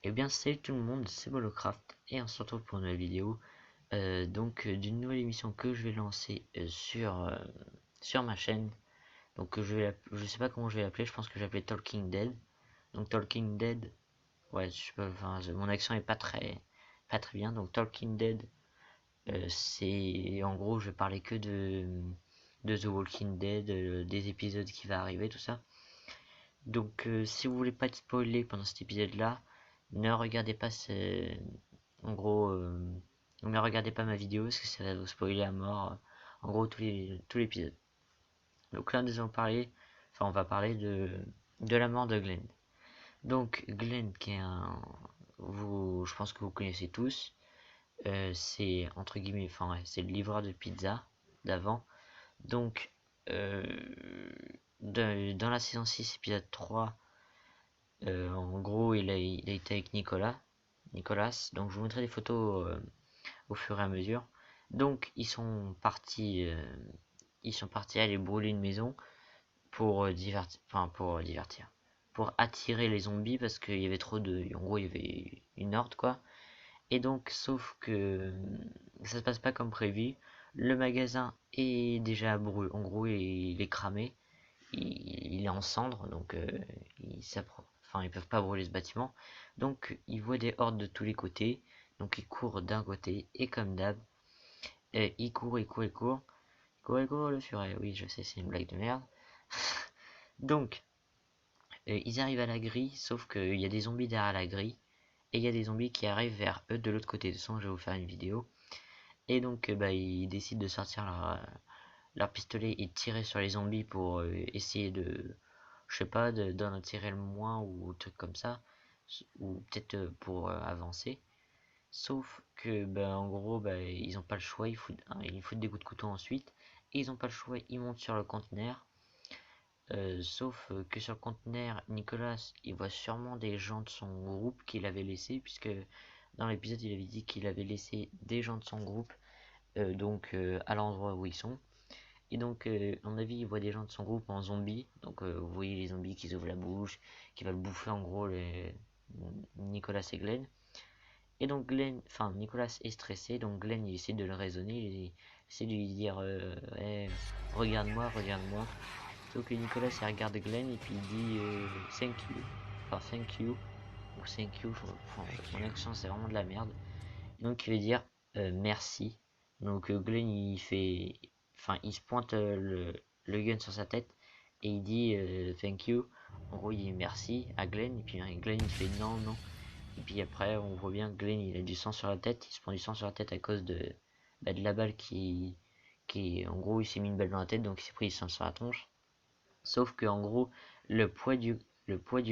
Eh bien salut tout le monde, c'est Bolocraft et on se retrouve pour une nouvelle vidéo d'une nouvelle émission que je vais lancer sur ma chaîne. Donc je sais pas comment je vais l'appeler, je pense que je vais l'appeler Talking Dead. Donc Talking Dead, ouais, je sais pas, enfin, mon accent est pas très bien. Donc Talking Dead, c'est en gros je vais parler que de The Walking Dead, des épisodes qui va arriver, tout ça. Donc si vous voulez pas être spoilé pendant cet épisode là, ne regardez pas en gros ne regardez pas ma vidéo parce que ça va vous spoiler à mort en gros tout l'épisode. Donc là nous allons parler, enfin on va parler de la mort de Glenn. Donc Glenn qui est je pense que vous connaissez tous, c'est entre guillemets, enfin ouais, c'est le livreur de pizza d'avant. Donc euh, dans la saison 6 épisode 3, en gros, il a été avec Nicolas. Donc, je vous mettrai des photos au fur et à mesure. Donc, ils sont partis aller brûler une maison pour attirer les zombies parce qu'il y avait trop en gros, il y avait une horde quoi. Et donc, sauf que ça se passe pas comme prévu. Le magasin est déjà brûlé. En gros, il est cramé. Il est en cendres, donc ils peuvent pas brûler ce bâtiment. Donc ils voient des hordes de tous les côtés. Donc ils courent d'un côté et comme d'hab, ils courent, ils courent, ils courent. Ils courent le furet. Oui, je sais, c'est une blague de merde. Donc ils arrivent à la grille, sauf qu'il y a des zombies derrière la grille. Et il y a des zombies qui arrivent vers eux de l'autre côté. De toute façon, je vais vous faire une vidéo. Et donc ils décident de sortir leur pistolet et de tirer sur les zombies pour essayer je sais pas, d'en attirer le moins ou truc comme ça, ou peut-être pour avancer. Sauf que, en gros, ils ont pas le choix, ils foutent des coups de couteau ensuite, et ils ont pas le choix, ils montent sur le conteneur. Sauf que sur le conteneur, Nicolas, il voit sûrement des gens de son groupe qu'il avait laissé, puisque dans l'épisode, il avait dit qu'il avait laissé des gens de son groupe, à l'endroit où ils sont. Et donc, à mon avis, il voit des gens de son groupe en zombie. Donc, vous voyez les zombies qui ouvrent la bouche, qui veulent bouffer en gros Nicolas et Glenn. Et donc, Nicolas est stressé. Donc, Glenn, il essaie de le raisonner. Il essaie de lui dire hey, regarde-moi, regarde-moi. Sauf que Nicolas, il regarde Glenn et puis il dit thank you. Enfin, thank you. Ou thank you. Enfin, mon accent, c'est vraiment de la merde. Donc, il veut dire merci. Donc, Glenn, il se pointe le gun sur sa tête et il dit thank you. En gros, il dit merci à Glenn. Et puis Glenn, il fait non, non. Et puis après, on voit bien que Glenn, il a du sang sur la tête. Il se prend du sang sur la tête à cause de la balle en gros, il s'est mis une balle dans la tête, donc il s'est pris du sang sur la tronche. Sauf que, en gros, le poids du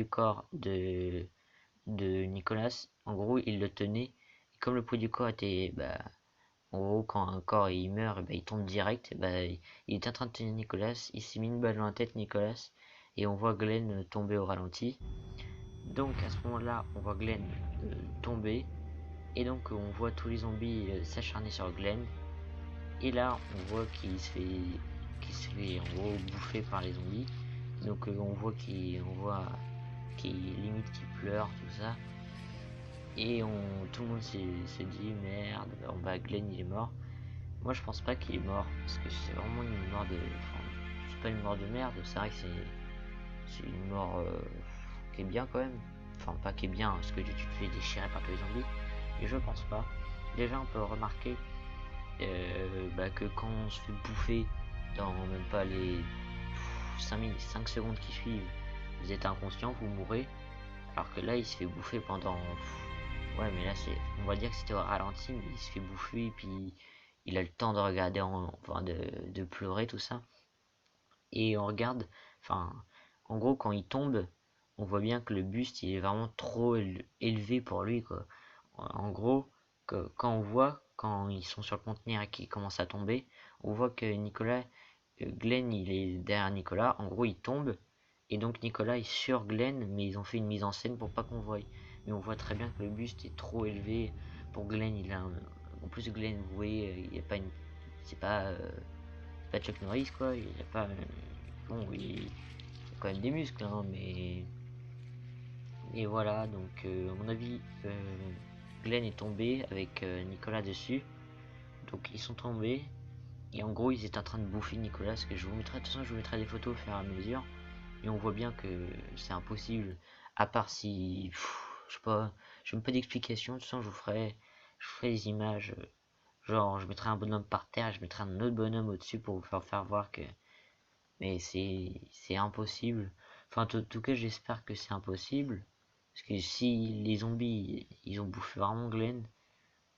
corps de Nicolas, en gros, il le tenait. Et comme le poids du corps était, en gros, quand un corps il meurt, il tombe direct. Il était en train de tenir Nicolas, il s'est mis une balle dans la tête, Nicolas, et on voit Glenn tomber au ralenti. Donc à ce moment-là, on voit Glenn tomber, et donc on voit tous les zombies s'acharner sur Glenn. Et là, on voit qu'il se fait en gros bouffer par les zombies. Donc on voit qu'il limite qu'il pleure, tout ça. Et tout le monde se dit merde, Glenn il est mort. Moi je pense pas qu'il est mort, parce que c'est vraiment une mort enfin, c'est pas une mort de merde, c'est vrai que c'est une mort qui est bien quand même. Enfin pas qui est bien, parce que tu te fais déchirer par tous les zombies. Et je pense pas. Déjà on peut remarquer que quand on se fait bouffer dans même pas les 5 secondes qui suivent, vous êtes inconscient, vous mourrez. Alors que là il se fait bouffer pendant... Ouais, mais là, on va dire que c'était au ralenti, mais il se fait bouffer, puis il a le temps de regarder, enfin, de pleurer, tout ça. Et on regarde, enfin, en gros, quand il tombe, on voit bien que le buste, il est vraiment trop élevé pour lui, quoi. En gros, quand on voit, quand ils sont sur le conteneur et qu'ils commencent à tomber, on voit que Glenn, il est derrière Nicolas. En gros, il tombe, et donc Nicolas est sur Glenn, mais ils ont fait une mise en scène pour pas qu'on voie. Mais on voit très bien que le buste est trop élevé pour Glenn. En plus Glenn, vous voyez, il n'y a pas une, c'est pas Chuck Norris quoi. Il n'y a pas, bon, il a quand même des muscles, hein, mais Et voilà, donc à mon avis, Glenn est tombé avec Nicolas dessus. Donc ils sont tombés. Et en gros, ils étaient en train de bouffer Nicolas. Parce que je vous mettrai, de toute façon, je vous mettrai des photos au fur et à mesure. Et on voit bien que c'est impossible. À part si. Je sais pas. Je n'ai pas d'explication. De toute façon, je vous ferai des images. Genre, je mettrai un bonhomme par terre. Je mettrai un autre bonhomme au-dessus pour vous faire voir que. Mais c'est impossible. Enfin, en tout cas, j'espère que c'est impossible. Parce que si les zombies, ils ont bouffé vraiment Glenn,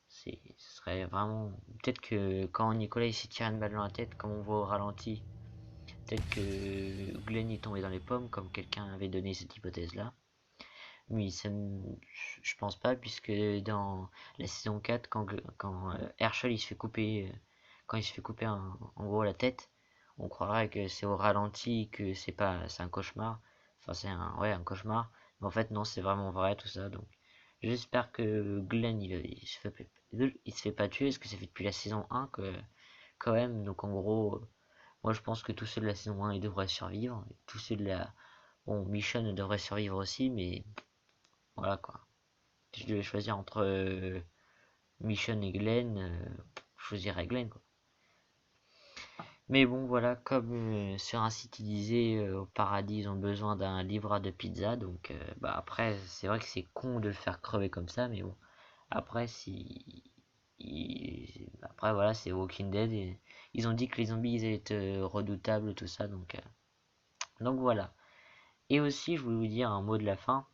ce serait vraiment. Peut-être que quand Nicolas il s'est tiré une balle dans la tête, comme on voit au ralenti, peut-être que Glenn est tombé dans les pommes, comme quelqu'un avait donné cette hypothèse-là. Mais je pense pas, puisque dans la saison 4, quand Herschel il se fait couper, quand il se fait couper en gros la tête, on croirait que c'est au ralenti, que c'est un cauchemar. Enfin, un cauchemar. Mais en fait, non, c'est vraiment vrai tout ça. Donc, j'espère que Glenn il se fait pas tuer, parce que ça fait depuis la saison 1 que, quand même. Donc, en gros, moi je pense que tous ceux de la saison 1 ils devraient survivre. Tous ceux de la. Bon, Michonne devrait survivre aussi, mais voilà quoi. Si je devais choisir entre Michonne et Glenn, je choisirais Glenn quoi. Mais bon voilà, comme sur un site il disait au paradis ils ont besoin d'un livreur de pizza, donc bah après c'est vrai que c'est con de le faire crever comme ça, mais bon. Après si après voilà c'est Walking Dead et ils ont dit que les zombies ils étaient redoutables tout ça donc voilà. Et aussi je voulais vous dire un mot de la fin.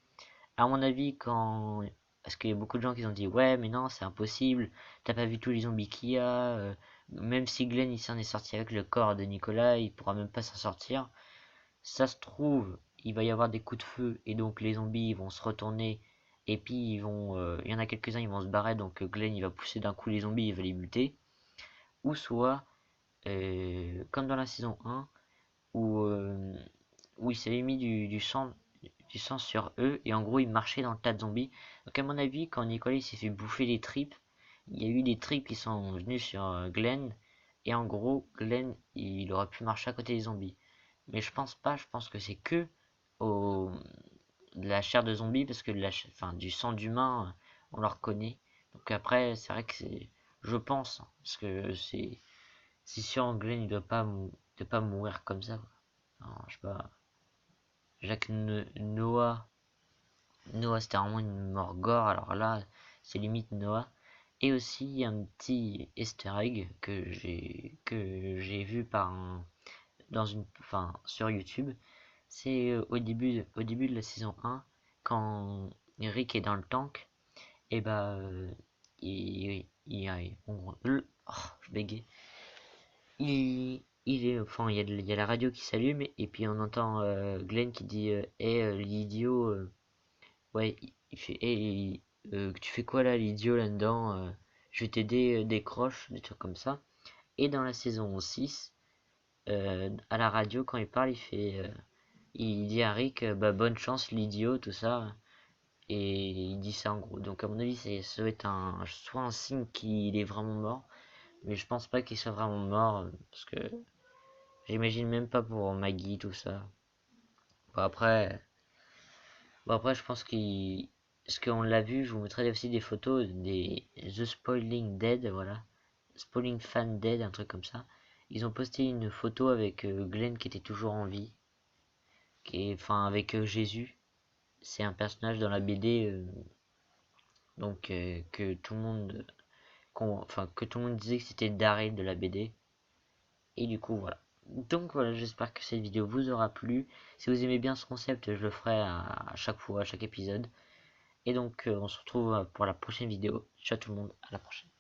À mon avis, parce qu'il y a beaucoup de gens qui ont dit ouais mais non c'est impossible, t'as pas vu tous les zombies qu'il y a, même si Glenn il s'en est sorti avec le corps de Nicolas, il pourra même pas s'en sortir. Ça se trouve, il va y avoir des coups de feu et donc les zombies ils vont se retourner et puis il y en a quelques-uns ils vont se barrer donc Glenn il va pousser d'un coup les zombies, il va les buter. Ou soit, comme dans la saison 1, où, euh, où il s'avait mis du sang sur eux et en gros il marchait dans le tas de zombies. Donc à mon avis quand Nicolas s'est fait bouffer les tripes, il y a eu des tripes qui sont venues sur Glenn et en gros Glenn il aurait pu marcher à côté des zombies. Mais je pense pas, je pense que c'est que au, de la chair de zombie parce que enfin, du sang d'humain on le reconnaît. Donc après c'est vrai que c'est, je pense, parce que c'est sûr Glenn il doit pas mourir comme ça. Non, je sais pas. Jacques Noah. Noah, c'était vraiment une mort gore. Alors là, c'est limite Noah. Et aussi, il y a un petit easter egg que j'ai vu sur YouTube. C'est au début de la saison 1, quand Rick est dans le tank, et bah, je bégaye. Il y a la radio qui s'allume et puis on entend Glenn qui dit l'idiot, ouais, il fait tu fais quoi là, l'idiot là-dedans, je vais t'aider, décroche, des trucs comme ça. Et dans la saison 6, à la radio, quand il parle, il dit à Rick, bah, bonne chance, l'idiot, tout ça. Et il dit ça en gros. Donc, à mon avis, ça doit être soit un signe qu'il est vraiment mort, mais je pense pas qu'il soit vraiment mort, parce que j'imagine même pas pour Maggie, tout ça. Bon, après je pense qu'il. Parce qu'on l'a vu, je vous mettrai aussi des photos des The Spoiling Dead, voilà. Spoiling Fan Dead, un truc comme ça. Ils ont posté une photo avec Glenn qui était toujours en vie. Enfin, avec Jésus. C'est un personnage dans la BD, donc que tout le monde disait que c'était Daryl de la BD. Et du coup, voilà. Donc voilà, j'espère que cette vidéo vous aura plu. Si vous aimez bien ce concept, je le ferai à chaque fois, à chaque épisode. Et donc, on se retrouve pour la prochaine vidéo. Ciao tout le monde, à la prochaine.